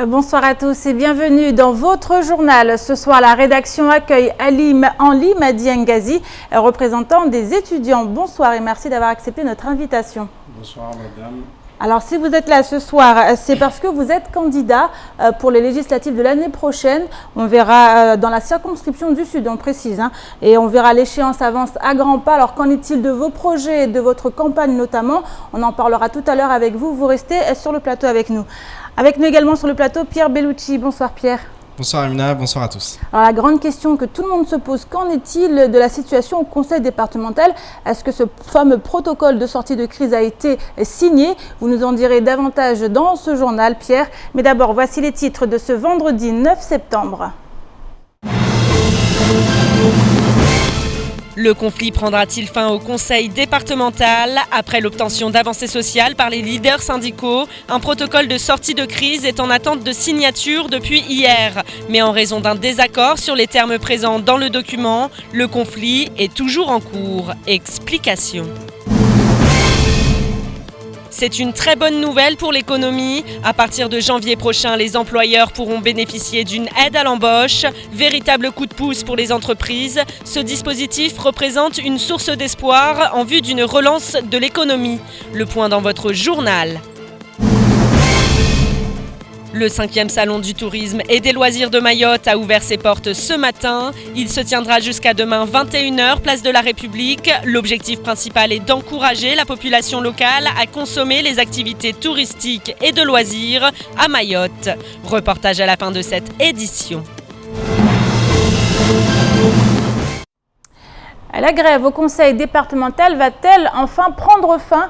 Bonsoir à tous et bienvenue dans votre journal. Ce soir, la rédaction accueille Ali Madi Ngazi, représentant des étudiants. Bonsoir et merci d'avoir accepté notre invitation. Bonsoir madame. Alors si vous êtes là ce soir, c'est parce que vous êtes candidat pour les législatives de l'année prochaine. On verra dans la circonscription du Sud, on précise, et on verra l'échéance avance à grands pas. Alors qu'en est-il de vos projets, de votre campagne notamment? On en parlera tout à l'heure avec vous. Vous restez sur le plateau avec nous. Avec nous également sur le plateau, Pierre Bellucci. Bonsoir Pierre. Bonsoir Amina, bonsoir à tous. Alors la grande question que tout le monde se pose, qu'en est-il de la situation au conseil départemental? Est-ce que ce fameux protocole de sortie de crise a été signé? Vous nous en direz davantage dans ce journal, Pierre. Mais d'abord, voici les titres de ce vendredi 9 septembre. Le conflit prendra-t-il fin au conseil départemental? Après l'obtention d'avancées sociales par les leaders syndicaux, un protocole de sortie de crise est en attente de signature depuis hier. Mais en raison d'un désaccord sur les termes présents dans le document, le conflit est toujours en cours. Explication. C'est une très bonne nouvelle pour l'économie. À partir de janvier prochain, les employeurs pourront bénéficier d'une aide à l'embauche. Véritable coup de pouce pour les entreprises. Ce dispositif représente une source d'espoir en vue d'une relance de l'économie. Le point dans votre journal. Le 5e salon du tourisme et des loisirs de Mayotte a ouvert ses portes ce matin. Il se tiendra jusqu'à demain 21h, place de la République. L'objectif principal est d'encourager la population locale à consommer les activités touristiques et de loisirs à Mayotte. Reportage à la fin de cette édition. La grève au conseil départemental va-t-elle enfin prendre fin?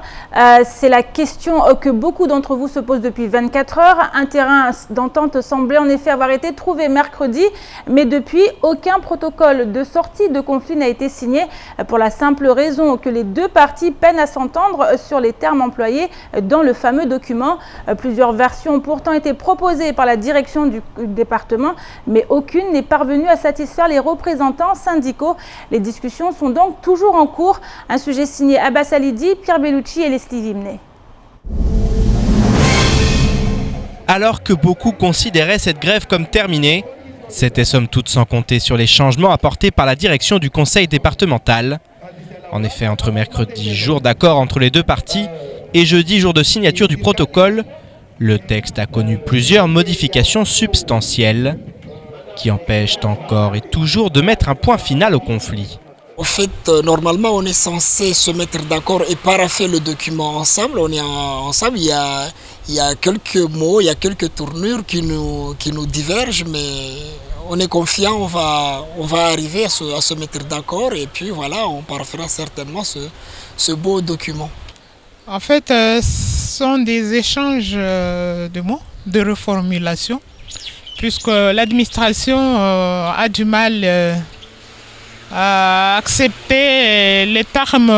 C'est la question que beaucoup d'entre vous se posent depuis 24 heures. Un terrain d'entente semblait en effet avoir été trouvé mercredi, mais depuis, aucun protocole de sortie de conflit n'a été signé pour la simple raison que les deux parties peinent à s'entendre sur les termes employés dans le fameux document. Plusieurs versions ont pourtant été proposées par la direction du département, mais aucune n'est parvenue à satisfaire les représentants syndicaux. Les discussions sont donc toujours en cours. Un sujet signé Abbas Alidi, Pierre Bellucci et Leslie Vimnet. Alors que beaucoup considéraient cette grève comme terminée, c'était somme toute sans compter sur les changements apportés par la direction du conseil départemental. En effet, entre mercredi, jour d'accord entre les deux parties, et jeudi, jour de signature du protocole, le texte a connu plusieurs modifications substantielles qui empêchent encore et toujours de mettre un point final au conflit. En fait, normalement, on est censé se mettre d'accord et paraffer le document ensemble. On est ensemble, il y a quelques mots, il y a quelques tournures qui nous divergent, mais on est confiant, on va arriver à se mettre d'accord et puis voilà, on paraphera certainement ce beau document. En fait, ce sont des échanges de mots, de reformulation, puisque l'administration a du mal à accepter les termes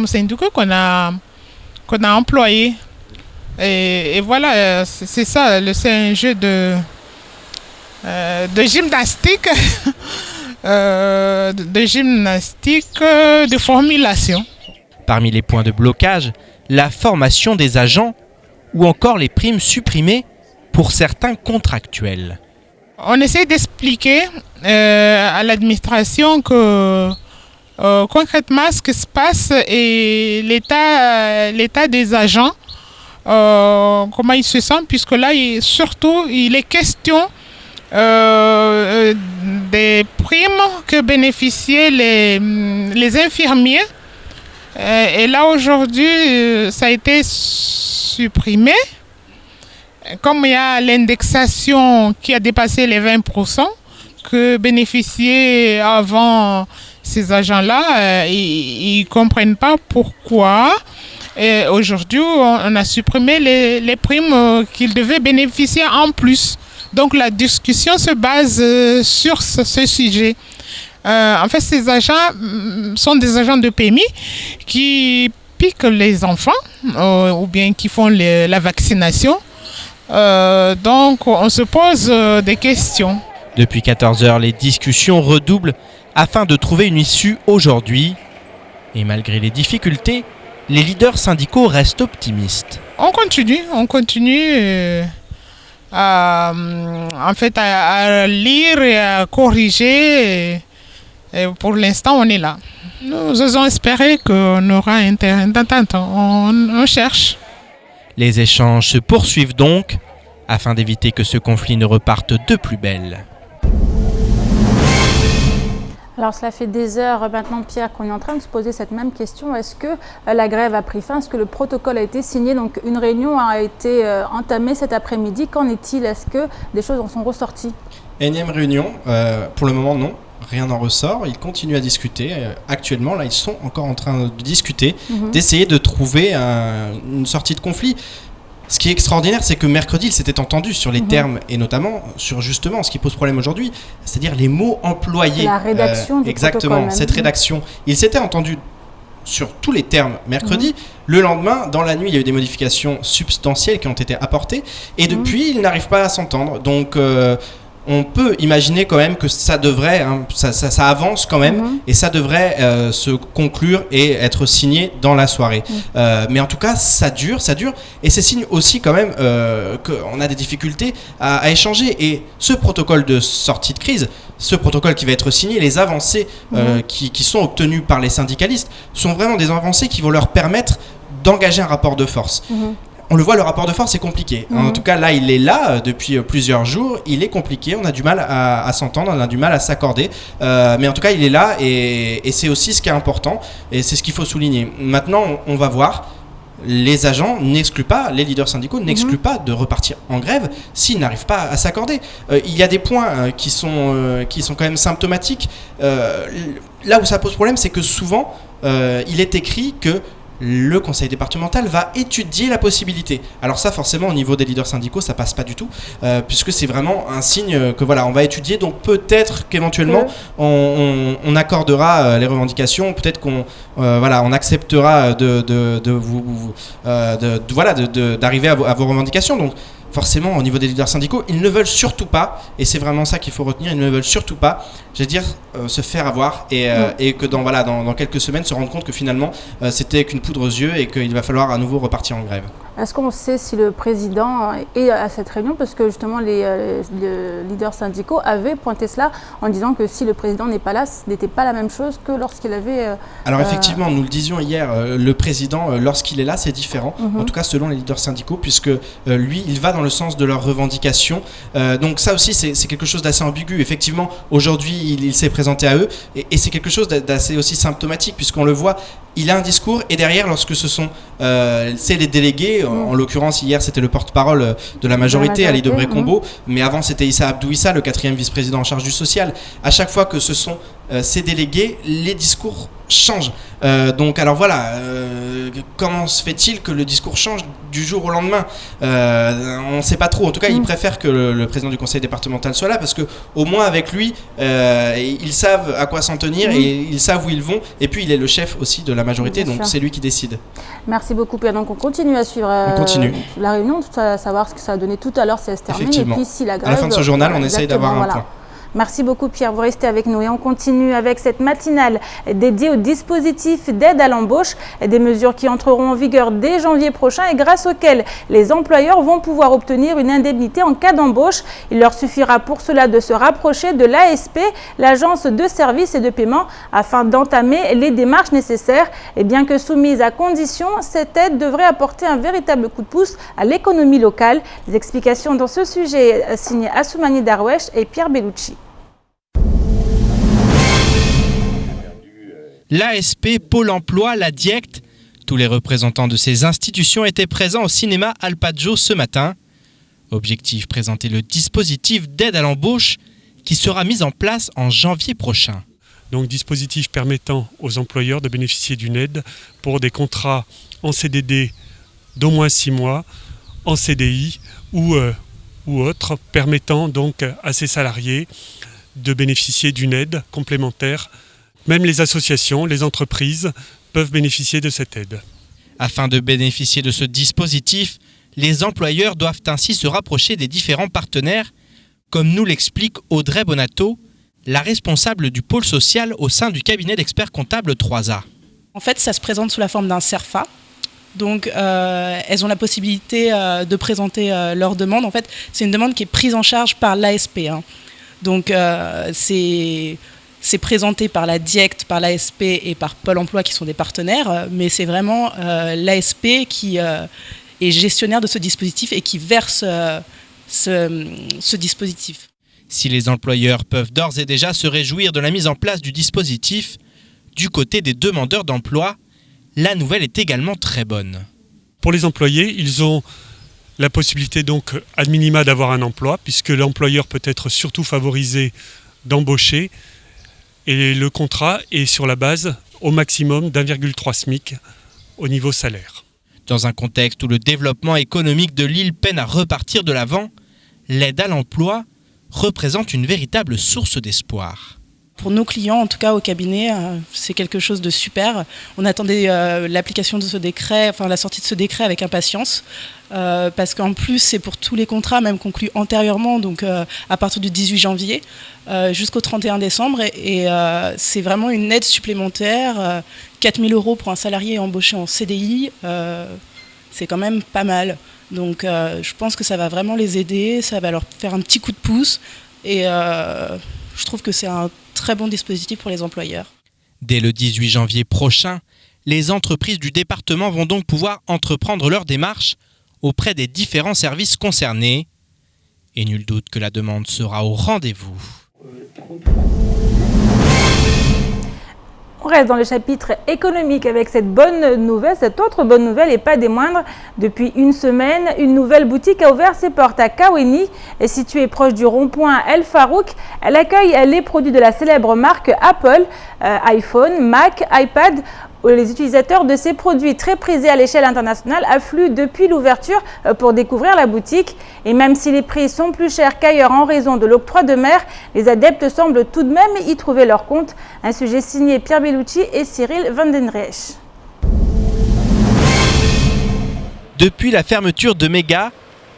syndicaux qu'on a employés. Et voilà, c'est ça, c'est un jeu de gymnastique, de formulation. Parmi les points de blocage, la formation des agents ou encore les primes supprimées pour certains contractuels. On essaie d'expliquer à l'administration que concrètement ce qui se passe et l'état des agents, comment ils se sentent, puisque là, il est question des primes que bénéficiaient les infirmiers. Et là, aujourd'hui, ça a été supprimé. Comme il y a l'indexation qui a dépassé les 20% que bénéficiaient avant ces agents-là, ils ne comprennent pas pourquoi. Et aujourd'hui, on a supprimé les primes qu'ils devaient bénéficier en plus. Donc la discussion se base sur ce sujet. En fait, ces agents sont des agents de PMI qui piquent les enfants ou bien qui font la vaccination. Donc on se pose des questions. Depuis 14 heures, les discussions redoublent afin de trouver une issue aujourd'hui. Et malgré les difficultés, les leaders syndicaux restent optimistes. On continue à lire et à corriger. Et pour l'instant, on est là. Nous osons espérer qu'on aura un terrain d'entente. On cherche. Les échanges se poursuivent donc afin d'éviter que ce conflit ne reparte de plus belle. Alors cela fait des heures maintenant, Pierre, qu'on est en train de se poser cette même question. Est-ce que la grève a pris fin? Est-ce que le protocole a été signé? Donc une réunion a été entamée cet après-midi. Qu'en est-il? Est-ce que des choses en sont ressorties? Énième réunion, pour le moment non. Rien n'en ressort, ils continuent à discuter. Actuellement, là, ils sont encore en train de discuter, d'essayer de trouver une sortie de conflit. Ce qui est extraordinaire, c'est que mercredi, ils s'étaient entendus sur les termes et notamment sur justement ce qui pose problème aujourd'hui, c'est-à-dire les mots employés. La rédaction du exactement, cette rédaction. Ils s'étaient entendus sur tous les termes mercredi. Le lendemain, dans la nuit, il y a eu des modifications substantielles qui ont été apportées et depuis, ils n'arrivent pas à s'entendre. Donc, on peut imaginer quand même que ça devrait, ça avance quand même et ça devrait se conclure et être signé dans la soirée. Mais en tout cas, ça dure et c'est signe aussi quand même qu'on a des difficultés à échanger. Et ce protocole de sortie de crise, ce protocole qui va être signé, les avancées qui sont obtenues par les syndicalistes sont vraiment des avancées qui vont leur permettre d'engager un rapport de force. On le voit, le rapport de force est compliqué. En tout cas, là, il est là depuis plusieurs jours. Il est compliqué. On a du mal à s'entendre, on a du mal à s'accorder. Mais en tout cas, il est là et c'est aussi ce qui est important et c'est ce qu'il faut souligner. Maintenant, on va voir. Les agents n'excluent pas, les leaders syndicaux n'excluent pas de repartir en grève s'ils n'arrivent pas à s'accorder. Il y a des points qui sont quand même symptomatiques. Là où ça pose problème, c'est que souvent, il est écrit que le conseil départemental va étudier la possibilité. Alors ça, forcément, au niveau des leaders syndicaux, ça passe pas du tout, puisque c'est vraiment un signe que voilà, on va étudier. Donc peut-être qu'éventuellement, on accordera les revendications, peut-être qu'on on acceptera d'arriver à vos revendications. Donc forcément, au niveau des leaders syndicaux, ils ne veulent surtout pas, et c'est vraiment ça qu'il faut retenir, ils ne veulent surtout pas, se faire avoir et que dans quelques semaines se rendre compte que finalement c'était qu'une poudre aux yeux et qu'il va falloir à nouveau repartir en grève. Est-ce qu'on sait si le président est à cette réunion? Parce que justement les leaders syndicaux avaient pointé cela en disant que si le président n'est pas là, ce n'était pas la même chose que lorsqu'il avait... Alors effectivement, nous le disions hier, le président, lorsqu'il est là, c'est différent. En tout cas, selon les leaders syndicaux, puisque lui, il va dans le sens de leurs revendications. Donc ça aussi, c'est quelque chose d'assez ambigu. Effectivement, aujourd'hui, il s'est présenté à eux et c'est quelque chose d'assez aussi symptomatique, puisqu'on le voit, il a un discours et derrière, lorsque ce sont les délégués, en l'occurrence hier c'était le porte-parole de la majorité, Ali Debré-Combo, mais avant c'était Issa Abdou Issa, le 4e vice-président en charge du social. À chaque fois que ce sont ces délégués, les discours changent. Donc alors voilà, comment se fait-il que le discours change du jour au lendemain? On ne sait pas trop. En tout cas, ils préfèrent que le président du conseil départemental soit là parce que au moins avec lui, ils savent à quoi s'en tenir et ils savent où ils vont. Et puis il est le chef aussi de la majorité, donc c'est lui qui décide. Merci beaucoup, Pierre. Donc on continue à suivre la réunion, savoir ce que ça a donné tout à l'heure si elle se termine. Et puis si la grève, à la fin de ce journal, on essaye d'avoir un point. Merci beaucoup Pierre, vous restez avec nous et on continue avec cette matinale dédiée au dispositif d'aide à l'embauche, des mesures qui entreront en vigueur dès janvier prochain et grâce auxquelles les employeurs vont pouvoir obtenir une indemnité en cas d'embauche. Il leur suffira pour cela de se rapprocher de l'ASP, l'agence de services et de paiement, afin d'entamer les démarches nécessaires. Et bien que soumise à condition, cette aide devrait apporter un véritable coup de pouce à l'économie locale. Les explications dans ce sujet signées Assoumani Darwesh et Pierre Bellucci. L'ASP, Pôle emploi, la DIECT, tous les représentants de ces institutions étaient présents au cinéma Alpaggio ce matin. Objectif, présenter le dispositif d'aide à l'embauche qui sera mis en place en janvier prochain. Donc dispositif permettant aux employeurs de bénéficier d'une aide pour des contrats en CDD d'au moins 6 mois, en CDI ou autres, permettant donc à ces salariés de bénéficier d'une aide complémentaire. Même les associations, les entreprises peuvent bénéficier de cette aide. Afin de bénéficier de ce dispositif, les employeurs doivent ainsi se rapprocher des différents partenaires, comme nous l'explique Audrey Bonato, la responsable du pôle social au sein du cabinet d'experts comptables 3A. En fait, ça se présente sous la forme d'un CERFA. Donc, elles ont la possibilité de présenter leur demande. En fait, c'est une demande qui est prise en charge par l'ASP. Hein. Donc, c'est présenté par la DIECT, par l'ASP et par Pôle emploi qui sont des partenaires, mais c'est vraiment l'ASP qui est gestionnaire de ce dispositif et qui verse ce dispositif. Si les employeurs peuvent d'ores et déjà se réjouir de la mise en place du dispositif, du côté des demandeurs d'emploi, la nouvelle est également très bonne. Pour les employés, ils ont la possibilité donc à minima d'avoir un emploi, puisque l'employeur peut être surtout favorisé d'embaucher, et le contrat est sur la base au maximum d'1,3 SMIC au niveau salaire. Dans un contexte où le développement économique de l'île peine à repartir de l'avant, l'aide à l'emploi représente une véritable source d'espoir. Pour nos clients, en tout cas au cabinet, c'est quelque chose de super. On attendait l'application de ce décret, enfin la sortie de ce décret avec impatience, parce qu'en plus c'est pour tous les contrats, même conclus antérieurement, donc à partir du 18 janvier jusqu'au 31 décembre. Et c'est vraiment une aide supplémentaire, 4 000 € pour un salarié embauché en CDI, c'est quand même pas mal. Donc je pense que ça va vraiment les aider, ça va leur faire un petit coup de pouce, et je trouve que c'est un très bon dispositif pour les employeurs. Dès le 18 janvier prochain, les entreprises du département vont donc pouvoir entreprendre leur démarche auprès des différents services concernés. Et nul doute que la demande sera au rendez-vous. On reste dans le chapitre économique avec cette bonne nouvelle, cette autre bonne nouvelle et pas des moindres. Depuis une semaine, une nouvelle boutique a ouvert ses portes à Kaweni, située proche du rond-point El Farouk. Elle accueille les produits de la célèbre marque Apple, iPhone, Mac, iPad. Les utilisateurs de ces produits très prisés à l'échelle internationale affluent depuis l'ouverture pour découvrir la boutique. Et même si les prix sont plus chers qu'ailleurs en raison de l'octroi de mer, les adeptes semblent tout de même y trouver leur compte. Un sujet signé Pierre Bellucci et Cyril Vandenreich. Depuis la fermeture de Mega,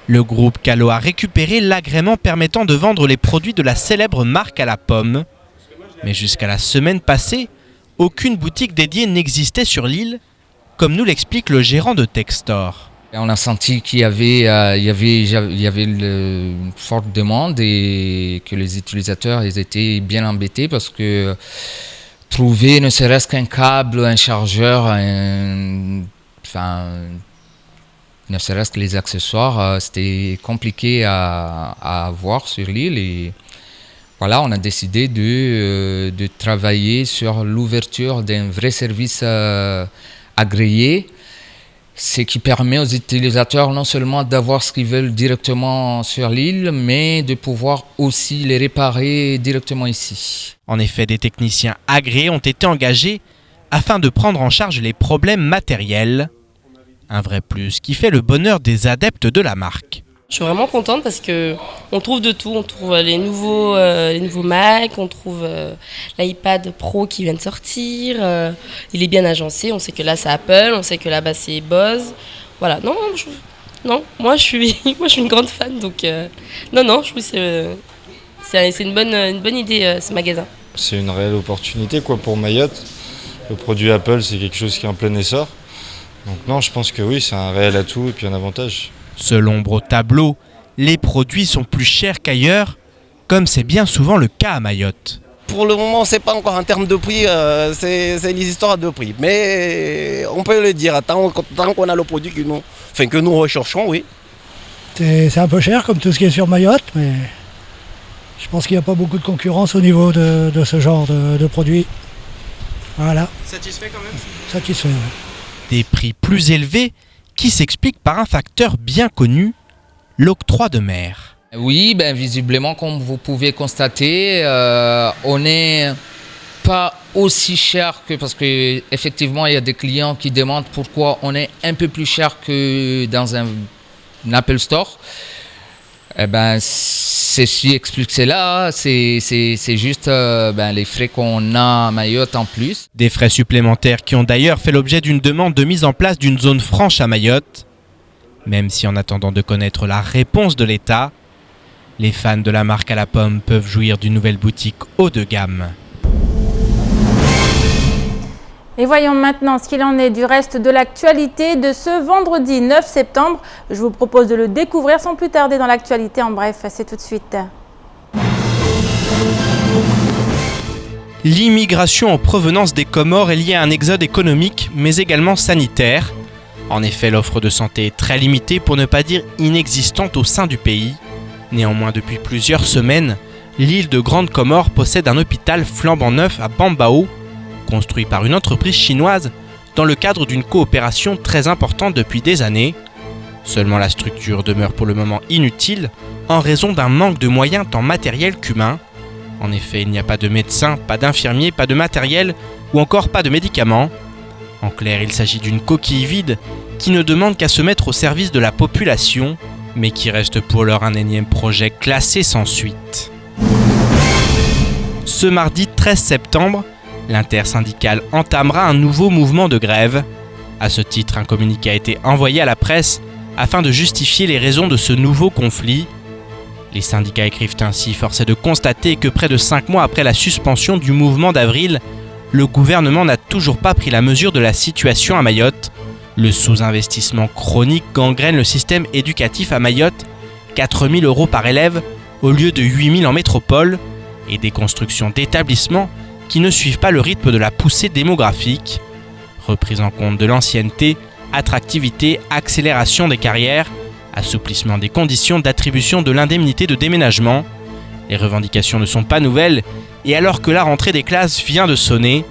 le groupe Calo a récupéré l'agrément permettant de vendre les produits de la célèbre marque à la pomme. Mais jusqu'à la semaine passée, aucune boutique dédiée n'existait sur l'île, comme nous l'explique le gérant de Textor. On a senti qu'il y avait une forte demande et que les utilisateurs ils étaient bien embêtés parce que trouver ne serait-ce qu'un câble, un chargeur, ne serait-ce que les accessoires, c'était compliqué à avoir sur l'île. Et voilà, on a décidé de travailler sur l'ouverture d'un vrai service agréé, ce qui permet aux utilisateurs non seulement d'avoir ce qu'ils veulent directement sur l'île, mais de pouvoir aussi les réparer directement ici. En effet, des techniciens agréés ont été engagés afin de prendre en charge les problèmes matériels. Un vrai plus qui fait le bonheur des adeptes de la marque. Je suis vraiment contente parce qu'on trouve de tout. On trouve les nouveaux Mac, on trouve l'iPad Pro qui vient de sortir. Il est bien agencé. On sait que là c'est Apple, on sait que là-bas c'est Bose. Voilà. Moi je suis une grande fan. Donc je trouve que c'est une bonne idée ce magasin. C'est une réelle opportunité pour Mayotte. Le produit Apple c'est quelque chose qui est en plein essor. Donc non, je pense que oui, c'est un réel atout et puis un avantage. Selon Bro Tableau, les produits sont plus chers qu'ailleurs, comme c'est bien souvent le cas à Mayotte. Pour le moment, c'est pas encore en termes de prix, c'est les histoires de prix. Mais on peut le dire, tant qu'on a le produit que nous recherchons, oui. C'est un peu cher comme tout ce qui est sur Mayotte, mais je pense qu'il n'y a pas beaucoup de concurrence au niveau de ce genre de produits. Voilà. Satisfait quand même ? Satisfait, oui. Des prix plus élevés qui s'explique par un facteur bien connu, l'octroi de mer. Oui, visiblement, comme vous pouvez constater, on n'est pas aussi cher que... Parce qu'effectivement, il y a des clients qui demandent pourquoi on est un peu plus cher que dans un Apple Store. Ceci explique cela, c'est juste les frais qu'on a à Mayotte en plus. Des frais supplémentaires qui ont d'ailleurs fait l'objet d'une demande de mise en place d'une zone franche à Mayotte. Même si en attendant de connaître la réponse de l'État, les fans de la marque à la pomme peuvent jouir d'une nouvelle boutique haut de gamme. Et voyons maintenant ce qu'il en est du reste de l'actualité de ce vendredi 9 septembre. Je vous propose de le découvrir sans plus tarder dans l'actualité. En bref, c'est tout de suite. L'immigration en provenance des Comores est liée à un exode économique, mais également sanitaire. En effet, l'offre de santé est très limitée, pour ne pas dire inexistante au sein du pays. Néanmoins, depuis plusieurs semaines, l'île de Grande Comore possède un hôpital flambant neuf à Bambao, construit par une entreprise chinoise dans le cadre d'une coopération très importante depuis des années. Seulement la structure demeure pour le moment inutile en raison d'un manque de moyens tant matériels qu'humains. En effet, il n'y a pas de médecins, pas d'infirmiers, pas de matériel ou encore pas de médicaments. En clair, il s'agit d'une coquille vide qui ne demande qu'à se mettre au service de la population, mais qui reste pour l'heure un énième projet classé sans suite. Ce mardi 13 septembre, l'intersyndicale entamera un nouveau mouvement de grève. À ce titre, un communiqué a été envoyé à la presse afin de justifier les raisons de ce nouveau conflit. Les syndicats écrivent ainsi: force est de constater que près de 5 mois après la suspension du mouvement d'avril, le gouvernement n'a toujours pas pris la mesure de la situation à Mayotte. Le sous-investissement chronique gangrène le système éducatif à Mayotte, 4 000 € par élève au lieu de 8 000 en métropole, et des constructions d'établissements qui ne suivent pas le rythme de la poussée démographique. Reprise en compte de l'ancienneté, attractivité, accélération des carrières, assouplissement des conditions d'attribution de l'indemnité de déménagement. Les revendications ne sont pas nouvelles, et alors que la rentrée des classes vient de sonner,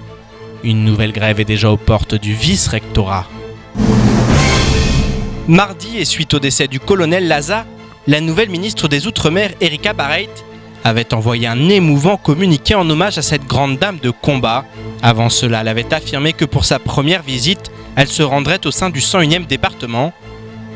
une nouvelle grève est déjà aux portes du vice-rectorat. Mardi, et suite au décès du colonel Laza, la nouvelle ministre des Outre-mer, Erika Barreit, avait envoyé un émouvant communiqué en hommage à cette grande dame de combat. Avant cela, elle avait affirmé que pour sa première visite, elle se rendrait au sein du 101e département.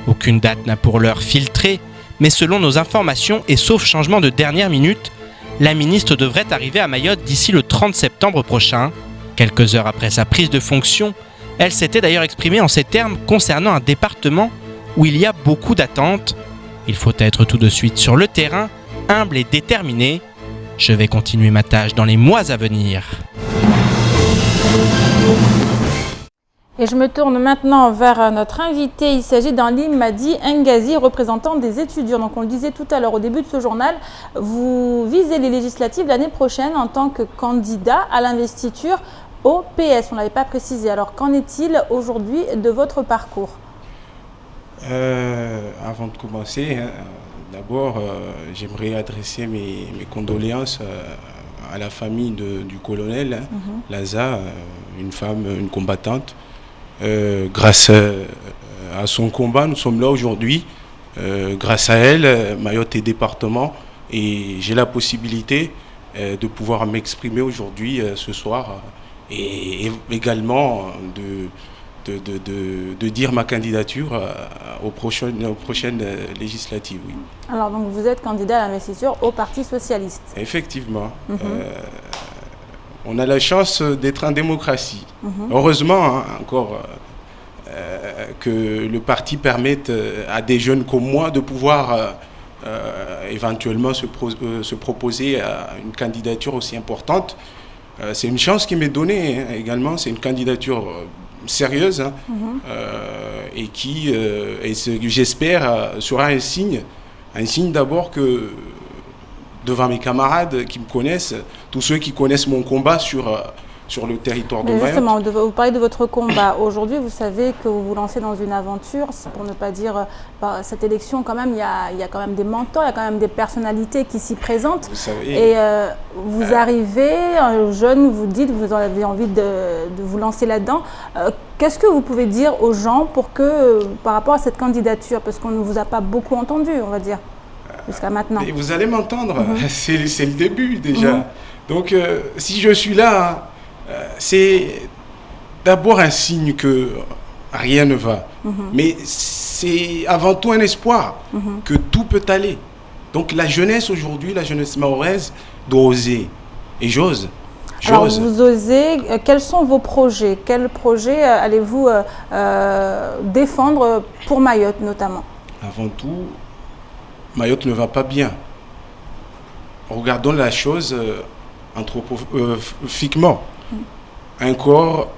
Aucune date n'a pour l'heure filtré, mais selon nos informations et sauf changement de dernière minute, la ministre devrait arriver à Mayotte d'ici le 30 septembre prochain. Quelques heures après sa prise de fonction, elle s'était d'ailleurs exprimée en ces termes concernant un département où il y a beaucoup d'attentes. Il faut être tout de suite sur le terrain, humble et déterminé. Je vais continuer ma tâche dans les mois à venir. Et je me tourne maintenant vers notre invité. Il s'agit d'Ali Madi Ngazi, représentant des étudiants. Donc on le disait tout à l'heure au début de ce journal, vous visez les législatives l'année prochaine en tant que candidat à l'investiture au PS. On ne l'avait pas précisé. Alors qu'en est-il aujourd'hui de votre parcours ? Avant de commencer, d'abord j'aimerais adresser mes condoléances à la famille du colonel Laza, une femme, une combattante. Grâce à son combat, nous sommes là aujourd'hui. Grâce à elle, Mayotte est département et j'ai la possibilité de pouvoir m'exprimer aujourd'hui, ce soir, et également de dire ma candidature aux prochaines législatives. Oui. Alors donc vous êtes candidat à l'investiture au Parti Socialiste. Effectivement. On a la chance d'être en démocratie. Heureusement, encore que le parti permette à des jeunes comme moi de pouvoir éventuellement se proposer à une candidature aussi importante. C'est une chance qui m'est donnée également. C'est une candidature sérieuse et qui, j'espère, sera un signe d'abord que devant mes camarades qui me connaissent, tous ceux qui connaissent mon combat sur le territoire de Mayotte. Justement, vous parlez de votre combat. Aujourd'hui, vous savez que vous vous lancez dans une aventure, pour ne pas dire, cette élection, quand même, il y a quand même des mentors, il y a quand même des personnalités qui s'y présentent. Vous savez, et vous arrivez, jeune, vous dites, vous avez envie de vous lancer là-dedans. Qu'est-ce que vous pouvez dire aux gens par rapport à cette candidature? Parce qu'on ne vous a pas beaucoup entendu, on va dire. Jusqu'à maintenant. Et vous allez m'entendre, c'est le début déjà. Donc si je suis là, c'est d'abord un signe que rien ne va. Mais c'est avant tout un espoir que tout peut aller. Donc la jeunesse aujourd'hui, la jeunesse mahoraise doit oser. Et j'ose. Alors vous osez, quels sont vos projets? Quels projets allez-vous défendre pour Mayotte notamment? Avant tout, Mayotte ne va pas bien. Regardons la chose anthropomorphiquement. Encore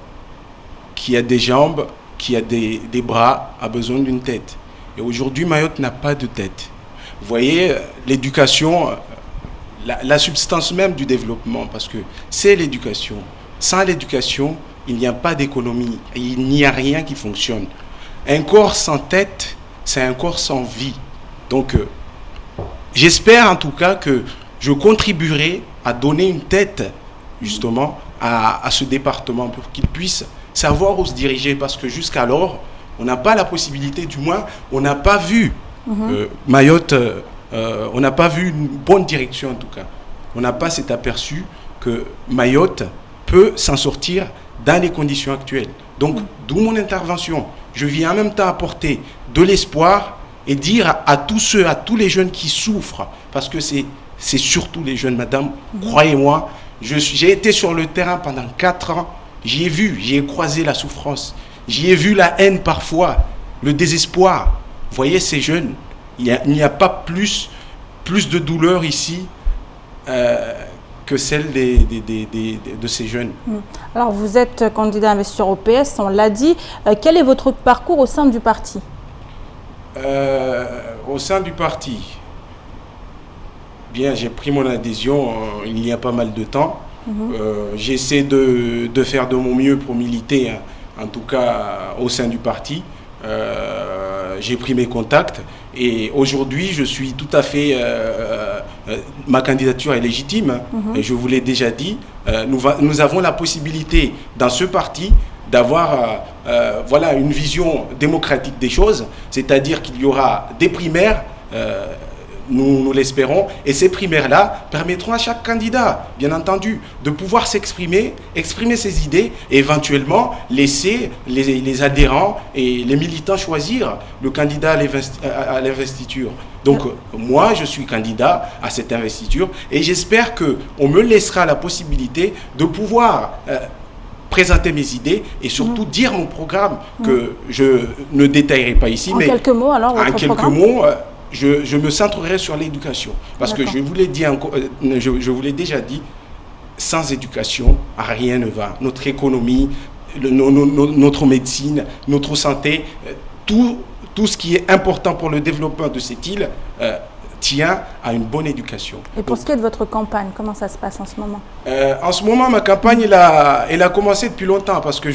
qui a des jambes, qui a des bras, a besoin d'une tête. Et aujourd'hui, Mayotte n'a pas de tête. Vous voyez, l'éducation, la substance même du développement, parce que c'est l'éducation. Sans l'éducation, il n'y a pas d'économie, il n'y a rien qui fonctionne. Un corps sans tête, c'est un corps sans vie. Donc, j'espère en tout cas que je contribuerai à donner une tête, justement, à ce département pour qu'il puisse savoir où se diriger, parce que jusqu'alors, on n'a pas la possibilité, du moins, on n'a pas vu Mayotte, on n'a pas vu une bonne direction en tout cas. On n'a pas cet aperçu que Mayotte peut s'en sortir dans les conditions actuelles. Donc, d'où mon intervention. Je viens en même temps apporter de l'espoir et dire à tous les jeunes qui souffrent, parce que c'est surtout les jeunes, madame, croyez-moi, j'ai été sur le terrain pendant 4 ans, j'y ai croisé la souffrance, j'y ai vu la haine parfois, le désespoir. Vous voyez, ces jeunes, il n'y a pas plus de douleur ici que celle de ces jeunes. Alors, vous êtes candidat investisseur au PS, on l'a dit. Quel est votre parcours au sein du parti? Au sein du parti, bien, j'ai pris mon adhésion il y a pas mal de temps. J'essaie de faire de mon mieux pour militer, en tout cas au sein du parti. J'ai pris mes contacts et aujourd'hui je suis tout à fait, ma candidature est légitime, et je vous l'ai déjà dit, nous avons la possibilité dans ce parti d'avoir voilà, une vision démocratique des choses, c'est-à-dire qu'il y aura des primaires, nous l'espérons, et ces primaires-là permettront à chaque candidat, bien entendu, de pouvoir s'exprimer, exprimer ses idées et éventuellement laisser les adhérents et les militants choisir le candidat à l'investiture. Donc moi, je suis candidat à cette investiture et j'espère qu'on me laissera la possibilité de pouvoir présenter mes idées et surtout dire mon programme que je ne détaillerai pas ici. Mais quelques mots alors, votre quelques mots, je me centrerai sur l'éducation. Parce que je vous l'ai dit je vous l'ai déjà dit, sans éducation, rien ne va. Notre économie, notre médecine, notre santé, tout ce qui est important pour le développement de cette île tient à une bonne éducation. Et pour ce qui est de votre campagne, comment ça se passe en ce moment? En ce moment, ma campagne, elle a commencé depuis longtemps parce que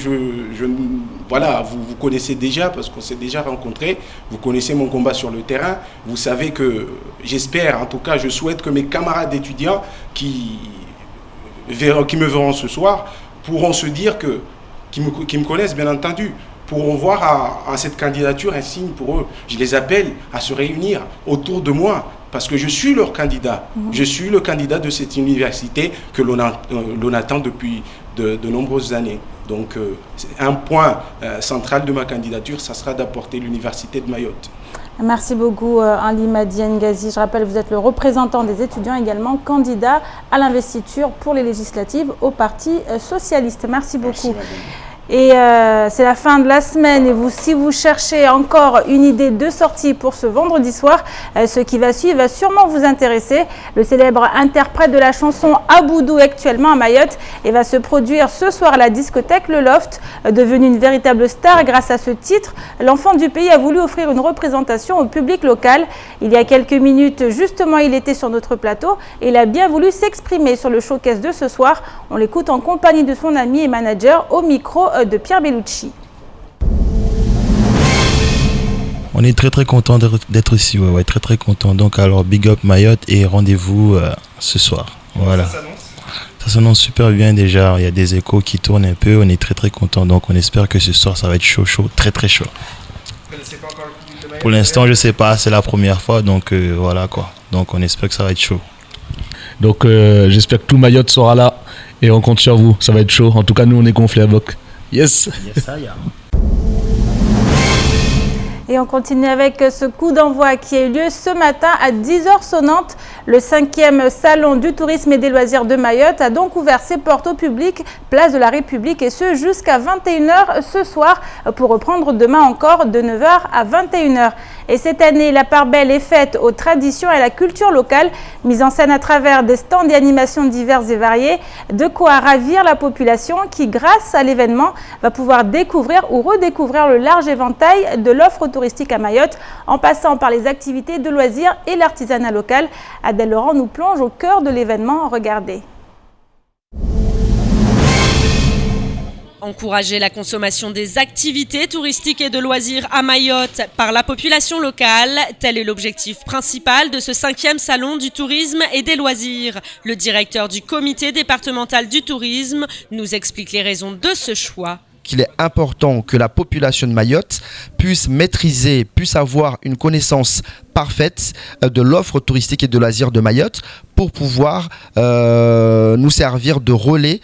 voilà, vous connaissez déjà, parce qu'on s'est déjà rencontrés, vous connaissez mon combat sur le terrain, vous savez que j'espère, en tout cas, je souhaite que mes camarades étudiants qui me verront ce soir pourront se dire qui me connaissent bien entendu, pourront voir à cette candidature un signe pour eux. Je les appelle à se réunir autour de moi parce que je suis leur candidat. Je suis le candidat de cette université que l'on attend depuis de nombreuses années. Donc, un point central de ma candidature, ça sera d'apporter l'université de Mayotte. Merci beaucoup, Ali Madi Ngazi. Je rappelle, vous êtes le représentant des étudiants, également candidat à l'investiture pour les législatives au Parti socialiste. Merci beaucoup. Merci, et c'est la fin de la semaine et si vous cherchez encore une idée de sortie pour ce vendredi soir, ce qui va suivre va sûrement vous intéresser. Le célèbre interprète de la chanson Aboudou actuellement à Mayotte et va se produire ce soir à la discothèque Le Loft. Devenu une véritable star grâce à ce titre, l'enfant du pays a voulu offrir une représentation au public local. Il y a quelques minutes, justement, il était sur notre plateau et il a bien voulu s'exprimer sur le showcase de ce soir. On l'écoute en compagnie de son ami et manager au micro de Pierre Bellucci. On est très content d'être ici, ouais, très content. Donc alors big up Mayotte et rendez-vous ce soir. Voilà. Ça s'annonce super bien déjà, il y a des échos qui tournent un peu, on est très content. Donc on espère que ce soir ça va être chaud, très chaud. Vous connaissez pas encore le public de Mayotte? Pour l'instant je sais pas, c'est la première fois, donc voilà quoi. Donc on espère que ça va être chaud. Donc j'espère que tout Mayotte sera là et on compte sur vous, ça va être chaud. En tout cas nous on est gonflés à Boc. Yes. Et on continue avec ce coup d'envoi qui a eu lieu ce matin à 10h sonnantes. Le 5e salon du tourisme et des loisirs de Mayotte a donc ouvert ses portes au public, place de la République, et ce jusqu'à 21h ce soir, pour reprendre demain encore de 9h à 21h. Et cette année, la part belle est faite aux traditions et à la culture locale, mise en scène à travers des stands et animations diverses et variées, de quoi ravir la population qui, grâce à l'événement, va pouvoir découvrir ou redécouvrir le large éventail de l'offre touristique à Mayotte, en passant par les activités de loisirs et l'artisanat local. Adèle Laurent nous plonge au cœur de l'événement. Regardez. Encourager la consommation des activités touristiques et de loisirs à Mayotte par la population locale, tel est l'objectif principal de ce 5e salon du tourisme et des loisirs. Le directeur du comité départemental du tourisme nous explique les raisons de ce choix. Qu'il est important que la population de Mayotte puisse maîtriser, puisse avoir une connaissance parfaite de l'offre touristique et de loisirs de Mayotte pour pouvoir nous servir de relais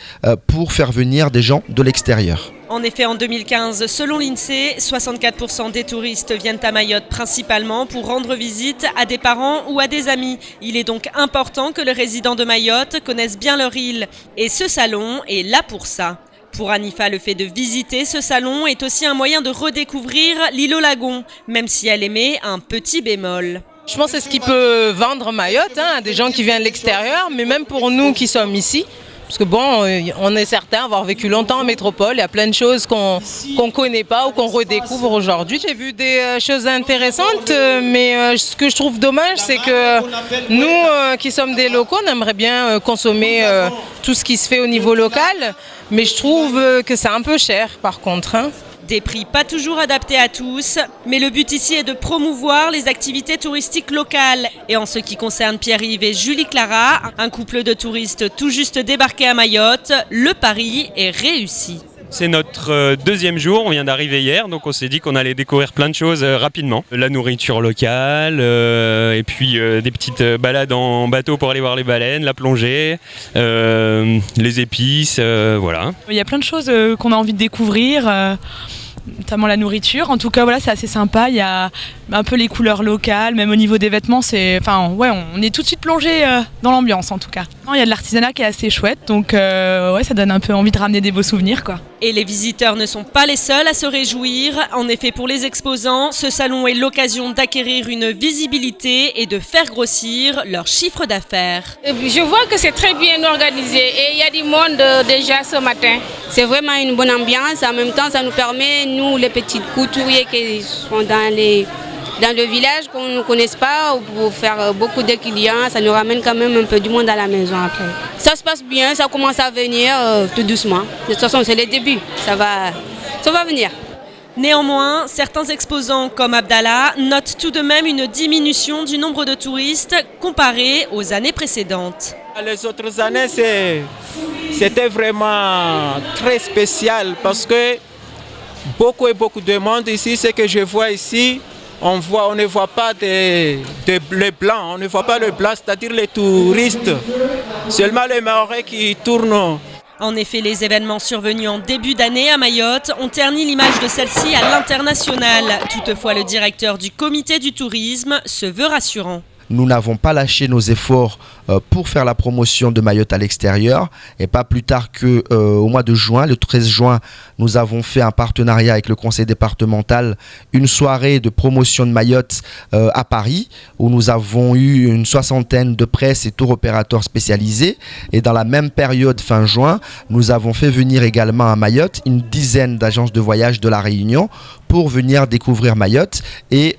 pour faire venir des gens de l'extérieur. En effet, en 2015, selon l'INSEE, 64% des touristes viennent à Mayotte principalement pour rendre visite à des parents ou à des amis. Il est donc important que les résidents de Mayotte connaissent bien leur île. Et ce salon est là pour ça. Pour Anifa, le fait de visiter ce salon est aussi un moyen de redécouvrir l'île aux lagons, même si elle émet un petit bémol. Je pense que c'est ce qui peut vendre Mayotte, à des gens qui viennent de l'extérieur, mais même pour nous qui sommes ici. Parce que bon, on est certain avoir vécu longtemps en métropole, il y a plein de choses qu'on ne connaît pas ou qu'on redécouvre aujourd'hui. J'ai vu des choses intéressantes, mais ce que je trouve dommage, c'est que nous qui sommes des locaux, on aimerait bien consommer tout ce qui se fait au niveau local, mais je trouve que c'est un peu cher par contre. Des prix pas toujours adaptés à tous, mais le but ici est de promouvoir les activités touristiques locales. Et en ce qui concerne Pierre-Yves et Julie Clara, un couple de touristes tout juste débarqués à Mayotte, le pari est réussi. C'est notre deuxième jour, on vient d'arriver hier, donc on s'est dit qu'on allait découvrir plein de choses rapidement. La nourriture locale, et puis des petites balades en bateau pour aller voir les baleines, la plongée, les épices, voilà. Il y a plein de choses qu'on a envie de découvrir, notamment la nourriture. En tout cas, voilà, c'est assez sympa. Il y a un peu les couleurs locales, même au niveau des vêtements, on est tout de suite plongé dans l'ambiance en tout cas. Il y a de l'artisanat qui est assez chouette, donc ça donne un peu envie de ramener des beaux souvenirs, quoi. Et les visiteurs ne sont pas les seuls à se réjouir. En effet, pour les exposants, ce salon est l'occasion d'acquérir une visibilité et de faire grossir leur chiffre d'affaires. Je vois que c'est très bien organisé et il y a du monde déjà ce matin. C'est vraiment une bonne ambiance. En même temps, ça nous permet, nous, les petits couturiers qui sont dans le village, qu'on ne connaisse pas, pour faire beaucoup de clients, ça nous ramène quand même un peu du monde à la maison après. Ça se passe bien, ça commence à venir tout doucement. De toute façon, c'est le début, ça va venir. Néanmoins, certains exposants comme Abdallah notent tout de même une diminution du nombre de touristes comparé aux années précédentes. Les autres années, c'était vraiment très spécial parce que beaucoup de monde ici, ce que je vois ici, on ne voit pas les blancs, on ne voit pas le blanc, c'est-à-dire les touristes, seulement les Mahorais qui tournent. En effet, les événements survenus en début d'année à Mayotte ont terni l'image de celle-ci à l'international. Toutefois, le directeur du comité du tourisme se veut rassurant. Nous n'avons pas lâché nos efforts pour faire la promotion de Mayotte à l'extérieur. Et pas plus tard qu'au mois de juin, le 13 juin, nous avons fait un partenariat avec le conseil départemental, une soirée de promotion de Mayotte à Paris, où nous avons eu une 60aine de presse et tour opérateurs spécialisés. Et dans la même période, fin juin, nous avons fait venir également à Mayotte une dizaine d'agences de voyage de La Réunion pour venir découvrir Mayotte et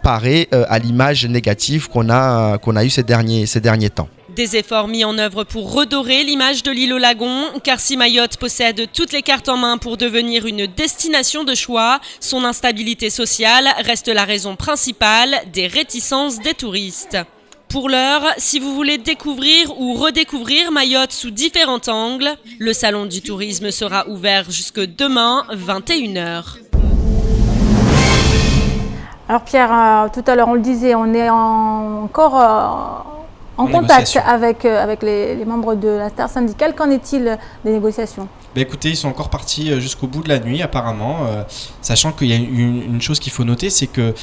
parer à l'image négative qu'on a eu ces derniers temps. Des efforts mis en œuvre pour redorer l'image de l'île aux lagons, car si Mayotte possède toutes les cartes en main pour devenir une destination de choix, son instabilité sociale reste la raison principale des réticences des touristes. Pour l'heure, si vous voulez découvrir ou redécouvrir Mayotte sous différents angles, le salon du tourisme sera ouvert jusque demain, 21h. Alors Pierre, tout à l'heure on le disait, on est encore en contact avec les membres de la star syndicale. Qu'en est-il des négociations ? Écoutez, ils sont encore partis jusqu'au bout de la nuit apparemment, sachant qu'il y a une chose qu'il faut noter, c'est que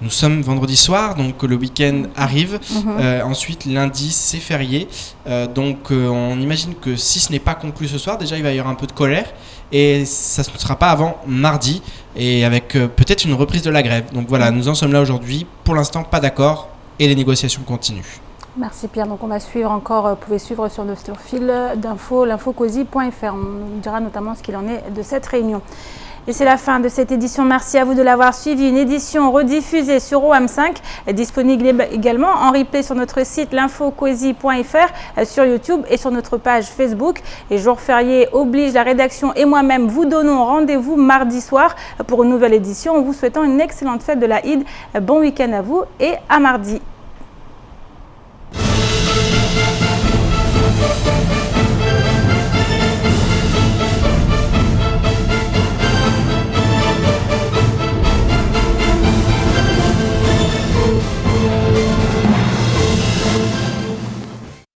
Nous sommes vendredi soir, donc le week-end arrive. Ensuite, lundi, c'est férié. Donc, on imagine que si ce n'est pas conclu ce soir, déjà, il va y avoir un peu de colère. Et ça ne sera pas avant mardi, et avec peut-être une reprise de la grève. Donc voilà, nous en sommes là aujourd'hui. Pour l'instant, pas d'accord, et les négociations continuent. Merci Pierre. Donc on va suivre encore, vous pouvez suivre sur notre fil d'info, l'infocosi.fr. On nous dira notamment ce qu'il en est de cette réunion. Et c'est la fin de cette édition. Merci à vous de l'avoir suivi. Une édition rediffusée sur OAM5, disponible également en replay sur notre site l'infocosi.fr, sur YouTube et sur notre page Facebook. Et jour férié oblige, la rédaction et moi-même vous donnons rendez-vous mardi soir pour une nouvelle édition en vous souhaitant une excellente fête de l'Aïd. Bon week-end à vous et à mardi.